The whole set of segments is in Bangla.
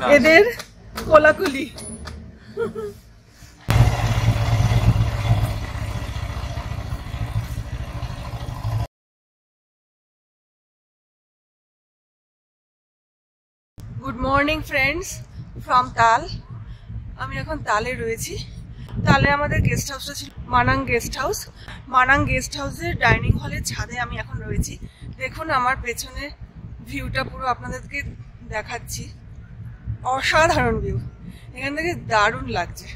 এদের কোলাকুলি। গুড মর্নিং ফ্রেন্ডস ফ্রম তাল। আমি এখন তালে রয়েছি। তালে আমাদের গেস্ট হাউসটা ছিল Manang guest house. Manang guest হাউসের ডাইনিং হলের ছাদে আমি এখন রয়েছি। দেখুন আমার পেছনের ভিউটা পুরো আপনাদেরকে দেখাচ্ছি। অসাধারণ ভিউ, এখান থেকে দারুণ লাগছে।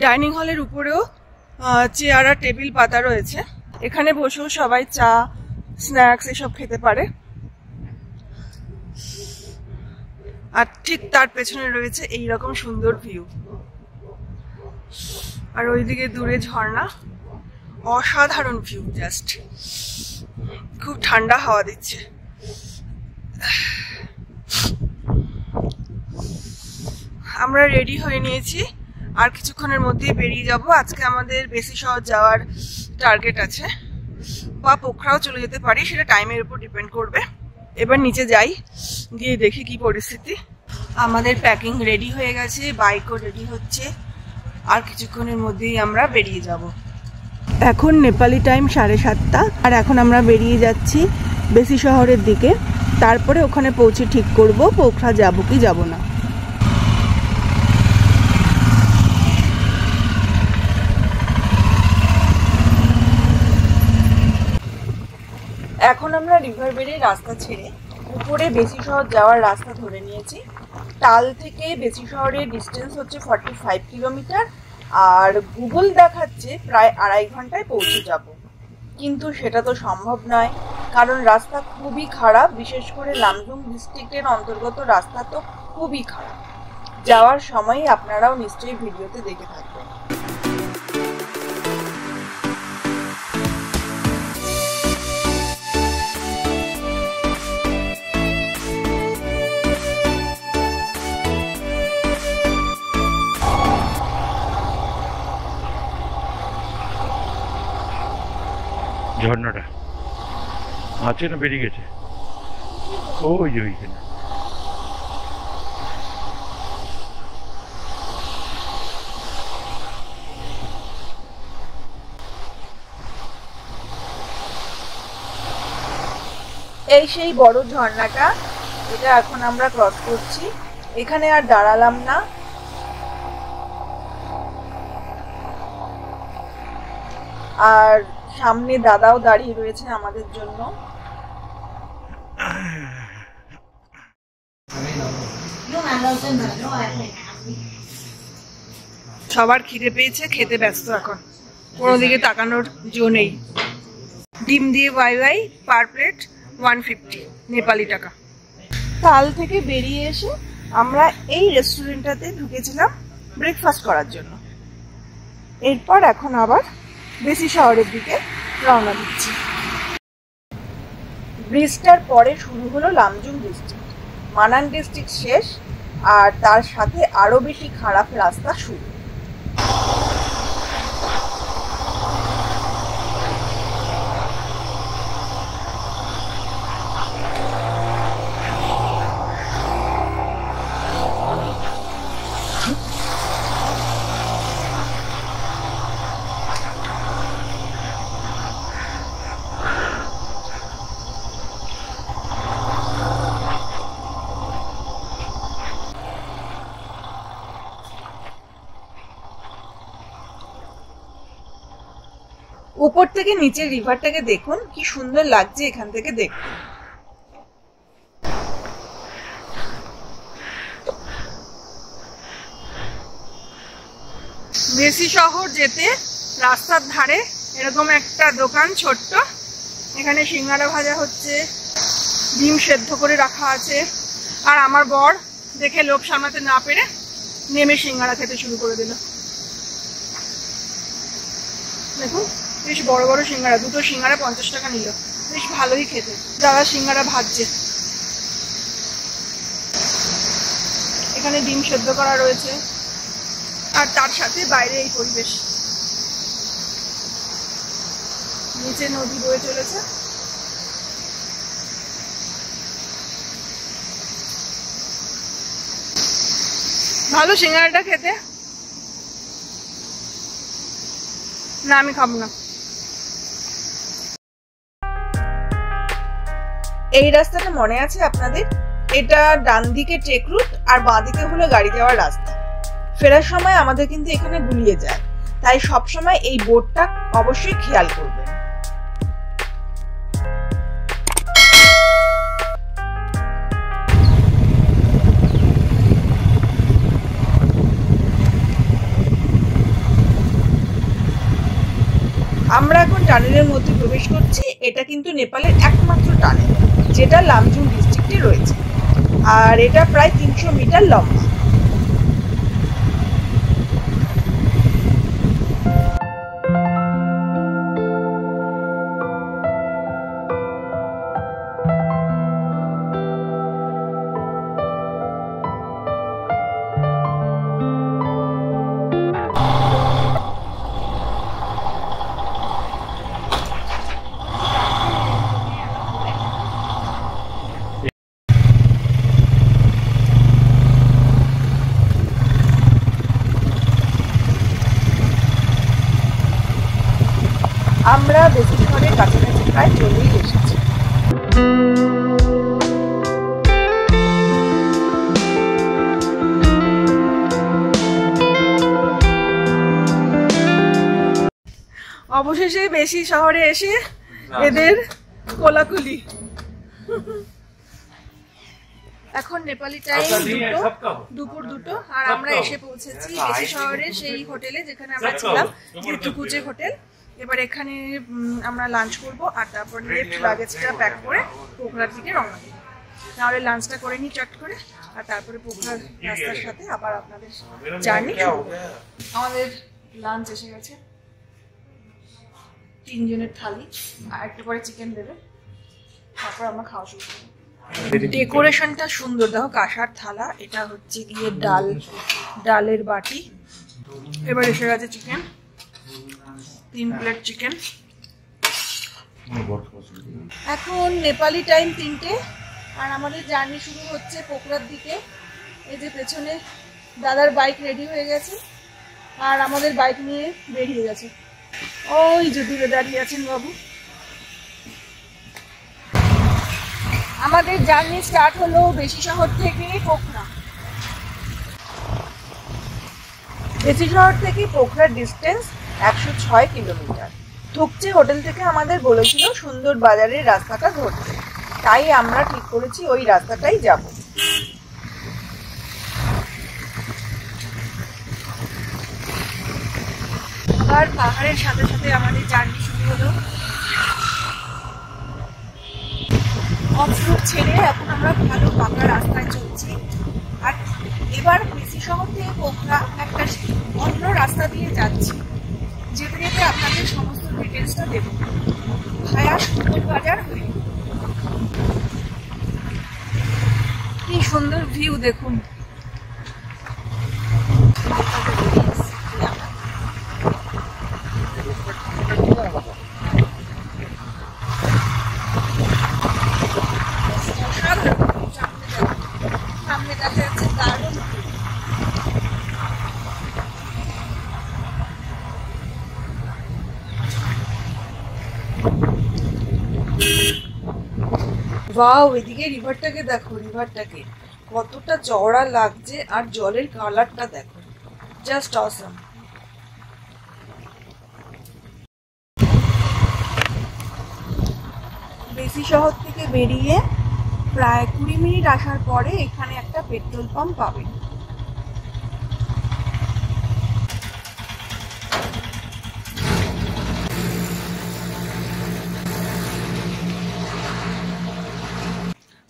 ডাইনিং হলের উপরেও চেয়ার আর টেবিল পাতা রয়েছে, এখানে বসেও সবাই চা স্ন্যাক্স এসব খেতে পারে। আর ঠিক তার পেছনে রয়েছে এইরকম সুন্দর ভিউ, আর ওইদিকে দূরে ঝর্ণা। অসাধারণ ভিউ, জাস্ট খুব ঠান্ডা হাওয়া দিচ্ছে। আমরা রেডি হয়ে নিয়েছি, আর কিছুক্ষণের মধ্যেই বেরিয়ে যাব। আজকে আমাদের বেশি শহর যাওয়ার টার্গেট আছে, বা পোখরাও চলে যেতে পারি, সেটা টাইমের উপর ডিপেন্ড করবে। এবার নিচে যাই, গিয়ে দেখি কি পরিস্থিতি। আমাদের প্যাকিং রেডি হয়ে গেছে, বাইকও রেডি হচ্ছে, আর কিছুক্ষণের মধ্যেই আমরা বেরিয়ে যাব। এখন নেপালি টাইম 7:30, আর এখন আমরা বেরিয়ে যাচ্ছি বেশি শহরের দিকে। তারপরে ওখানে পৌঁছে ঠিক করব পোখরা যাব কি যাব না। এখন আমরা রিভার বেড়ে রাস্তা ছেড়ে উপরে বেশি শহর যাওয়ার রাস্তা ধরে নিয়েছি। তাল থেকে বেশি শহরের ডিস্টেন্স হচ্ছে 45 কিলোমিটার, আর গুগল দেখাচ্ছে প্রায় 2.5 ঘন্টায় পৌঁছে যাব। কিন্তু সেটা তো সম্ভব নয়, কারণ রাস্তা খুবই খারাপ। বিশেষ করে লামজুং ডিস্ট্রিক্টের অন্তর্গত রাস্তা তো খুবই খারাপ। যাওয়ার সময় আপনারাও নিশ্চয়ই ভিডিওতে দেখে থাকবেন। ঝর্ণাটা আছে না বেরিয়ে গেছে, ওই যে ওইখানে। এই সেই বড় ঝর্ণাটা, এটা এখন আমরা ক্রস করছি। এখানে আর দাঁড়ালাম না, আর সামনে দাদাও দাঁড়িয়ে রয়েছে আমাদের জন্য। সবার খিদে পেয়েছে, খেতে ব্যস্ত এখন, কোনো দিকে তাকানোর জো নেই। ডিম দিয়ে ওয়াই পার প্লেট 150 নেপালি টাকা। তাল থেকে বেরিয়ে এসে আমরা এই রেস্টুরেন্টটাতে ঢুকেছিলাম ব্রেকফাস্ট করার জন্য। এরপর এখন আবার বেশি শহরের দিকে রওনা দিচ্ছি। ব্রিজটার পরে শুরু হলো লামজুং ডিস্ট্রিক্ট। মানাং ডিস্ট্রিক্ট শেষ, আর তার সাথে আরো বেশি খারাপ রাস্তা শুরু। উপর থেকে নিচের রিভারটাকে দেখুন, কি সুন্দর লাগছে এখান থেকে দেখতে। বেশি শহর যেতে রাস্তার ধারে এরকম একটা দোকান ছোট্ট, এখানে সিঙ্গারা ভাজা হচ্ছে, ডিম সেদ্ধ করে রাখা আছে। আর আমার বর দেখে লোভ সামলাতে না পেরে নেমে সিঙ্গারা খেতে শুরু করে দিল। দেখুন বেশ বড় বড় সিঙ্গারা, দুটো সিঙ্গারা 50 টাকা নিল, বেশ ভালোই খেতে। দাদা সিঙ্গারা ভাজছে, এখানে ডিম সেদ্ধ করা রয়েছে, আর তার সাথে বাইরে এই পরিবেশ। নিচে নদী বয়ে চলেছে। ভালো সিঙ্গারাটা খেতে। না আমি খাবো না। এই রাস্তাটা মনে আছে আপনাদের? এটা ডান দিকে ট্রেক রুট আর বাঁ দিকে হলো গাড়ি যাওয়ার রাস্তা। ফেরার সময় আমাদের কিন্তু এখানে গুলিয়ে যায়, তাই সব সময় এই বোর্ডটা অবশ্যই খেয়াল করবেন। আমরা এখন টানেলের মধ্যে প্রবেশ করছি। এটা কিন্তু নেপালের একমাত্র টানেল যেটা লামজুং ডিস্ট্রিক্টে রয়েছে, আর এটা প্রায় 300 মিটার লম্বা। আমরা বেশি শহরের কাছাকাছি প্রায় চলেই এসেছি। অবশেষে বেশি শহরে এসে এদের কোলাকুলি। এখন নেপালি টাইম দুপুর 2টো, আর আমরা এসে পৌঁছেছি বেশি শহরের সেই হোটেলে যেখানে আমরা ছিলাম, তুকুচে হোটেল। এবার এখানে আমরা লাঞ্চ করব আর তারপর লেফট লাগেজটা প্যাক করে পোখরার দিকে রওনা দেব। তাহলে লাঞ্চটা করে নিই চট করে, আর তারপরে পোখরার রাস্তার সাথে আবার আপনাদের জার্নি শুরু করব। আমাদের লাঞ্চ এসে গেছে, 3 জনের থালি, আর একটু পরে চিকেন দেবে, তারপর আমরা খাওয়া শুরু করব। ডেকোরেশনটা সুন্দর, দেখো কাঁসার থালা, এটা হচ্ছে গিয়ে ডালের বাটি। এবার এসে গেছে চিকেন, 3 প্লেট চিকেন। এখন নেপালি টাইম 3টে, আর আমাদের জার্নি শুরু হচ্ছে পোখরার দিকে। এই যে পেছনে দাদার বাইক রেডি হয়ে গেছে, আর আমাদের বাইক নিয়ে বেরিয়ে গেছে। ওই যে দূরে দাঁড়িয়ে আছেন বাবু। আমাদের জার্নি স্টার্ট হলো বেশি শহর থেকে পোখরা। বেশি শহর থেকে পোখরার ডিস্টেন্স 106 কিলোমিটার। থুকচে হোটেল থেকে আমাদের বলেছিল সুন্দর বাজারের রাস্তাটা ধরতে, তাই আমরা ঠিক করেছি ওই রাস্তাটাই যাব। আবার পাহাড়ের সাথে সাথে আমাদের জার্নি শুরু হলো। অফরোড ছেড়ে এখন আমরা ভালো পাকা রাস্তায় চলছি। আর এবার বেশি শহর থেকে পোখরা একটা অন্য রাস্তা দিয়ে যাচ্ছি, যেতে যেতে আপনাদের সমস্ত ডিটেলসটা দেব। ভায়া সুন্দর বাজার হয়ে। কি সুন্দর ভিউ দেখুন। সামনে দেখা যাচ্ছে দারুণ। ওয়াও, এদিকে রিভারটাকে দেখো, রিভারটাকে কতটা চওড়া লাগছে, আর জলের কালারটা দেখো, জাস্ট অসাম। বেশি শহর থেকে বেরিয়ে প্রায় 20 মিনিট আসার পরে এখানে একটা পেট্রোল পাম্প পাবেন।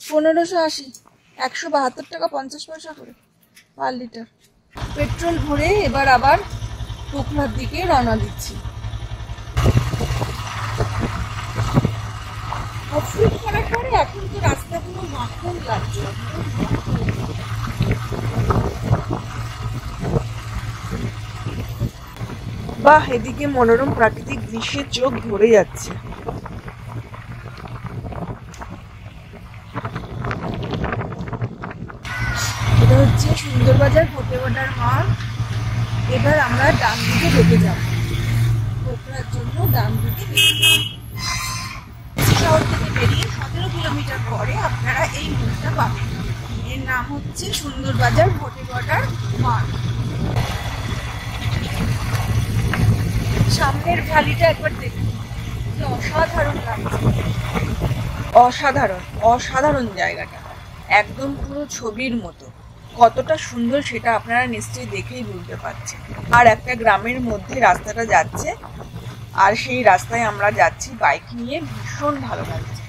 $1580, 172 টাকা 50 পয়সা করে পার লিটার পেট্রোল ভরে এবার আবার পোখরার দিকে রওনা দিচ্ছি। অফরোড করার পরে এখন তো রাস্তাগুলো মাখন লাগছে। বাহ, এদিকে মনোরম প্রাকৃতিক দৃশ্যে চোখ ভরে যাচ্ছে। এটা হচ্ছে সুন্দরবাজার ফতেগড়ার মাঠ। এবার আমরা ডান দিকে ঢুকে যাব, পোখরার জন্য ডান দিকে শহর থেকে বেরিয়ে 17 কিলোমিটার পরে আপনারা এই মোড়টা পাবেন। এর নাম হচ্ছে সুন্দরবাজার ফতেগড়ার মাঠ। সামনের ভ্যালিটা একবার দেখুন, অসাধারণ লাগছে, অসাধারণ অসাধারণ জায়গাটা, একদম পুরো ছবির মতো। কতটা সুন্দর সেটা আপনারা নিশ্চয়ই দেখেই বুঝতে পারছেন। আর একটা গ্রামের মধ্যে রাস্তাটা যাচ্ছে, আর সেই রাস্তায় আমরা যাচ্ছি বাইক নিয়ে, ভীষণ ভালো লাগছে।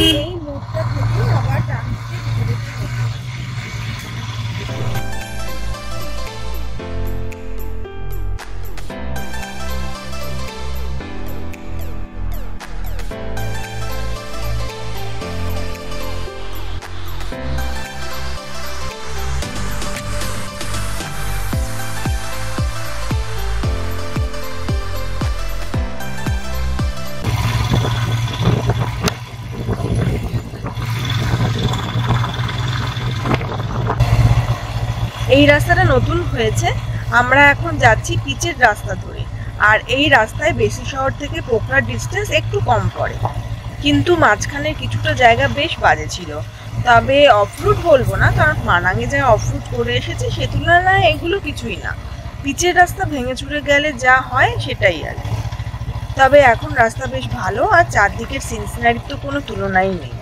এই মোড়টা থেকে আবার ডান দিকে ঘুরে এই রাস্তাটা নতুন হয়েছে, আমরা এখন যাচ্ছি পিচের রাস্তা ধরে। আর এই রাস্তায় বেশি শহর থেকে পোখরার ডিস্টেন্স একটু কম পড়ে, কিন্তু মাঝখানে কিছুটা জায়গা বেশ বাজে ছিল। তবে অফরুট বলবো না, কারণ মানাঙে যা অফরুট করে এসেছে সে তুলনায় এগুলো কিছুই না। পিচের রাস্তা ভেঙে চুরে গেলে যা হয় সেটাই আর। তবে এখন রাস্তা বেশ ভালো, আর চারদিকের সিনসিনারির তো কোনো তুলনাই নেই।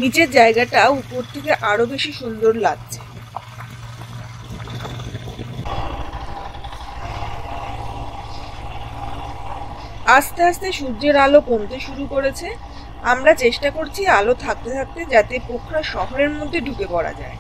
নিচের জায়গাটা উপর থেকে আরো বেশি সুন্দর লাগছে। আস্তে আস্তে সূর্যের আলো কমতে শুরু করেছে। আমরা চেষ্টা করছি আলো থাকতে থাকতে যাতে পোখরা শহরের মধ্যে ঢুকে পড়া যায়।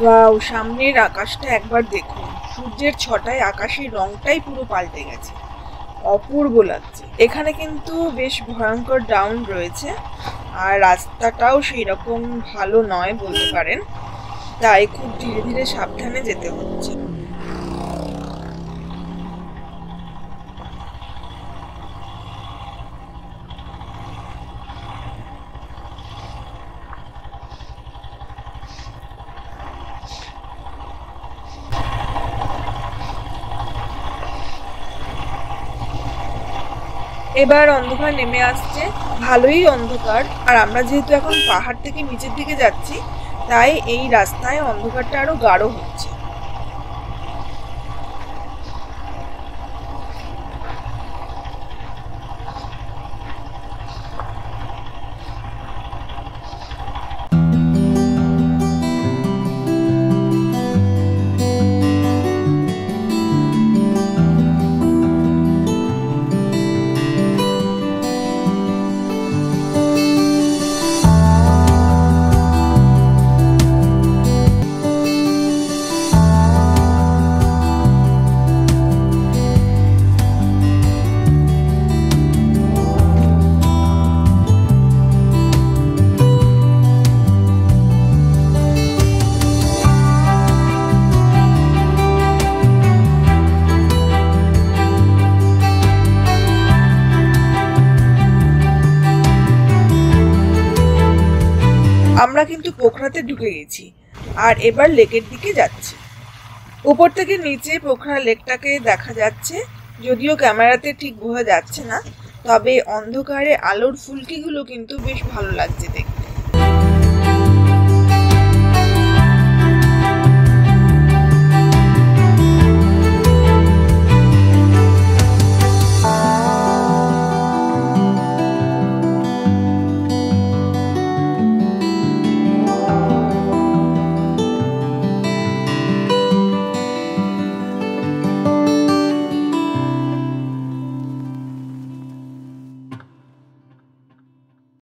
ওয়াও, সামনের আকাশটা একবার দেখুন, সূর্যের ছটায় আকাশের রংটাই পুরো পাল্টে গেছে, অপূর্ব লাগছে। এখানে কিন্তু বেশ ভয়ঙ্কর ডাউন রয়েছে, আর রাস্তাটাও সেই রকম ভালো নয় বলতে পারেন, তাই খুব ধীরে ধীরে সাবধানে যেতে হচ্ছে। এবার অন্ধকার নেমে আসছে, ভালোই অন্ধকার। আর আমরা যেহেতু এখন পাহাড় থেকে নিচের দিকে যাচ্ছি, তাই এই রাস্তায় অন্ধকারটা আরো গাঢ় হচ্ছে। আমরা কিন্তু পোখরাতে ঢুকে গেছি, আর এবার লেকের দিকে যাচ্ছি। উপর থেকে নিচে পোখরা লেকটাকে দেখা যাচ্ছে, যদিও ক্যামেরাতে ঠিক বোঝা যাচ্ছে না, তবে অন্ধকারে আলোর ফুলকিগুলো কিন্তু বেশ ভালো লাগছে দেখতে।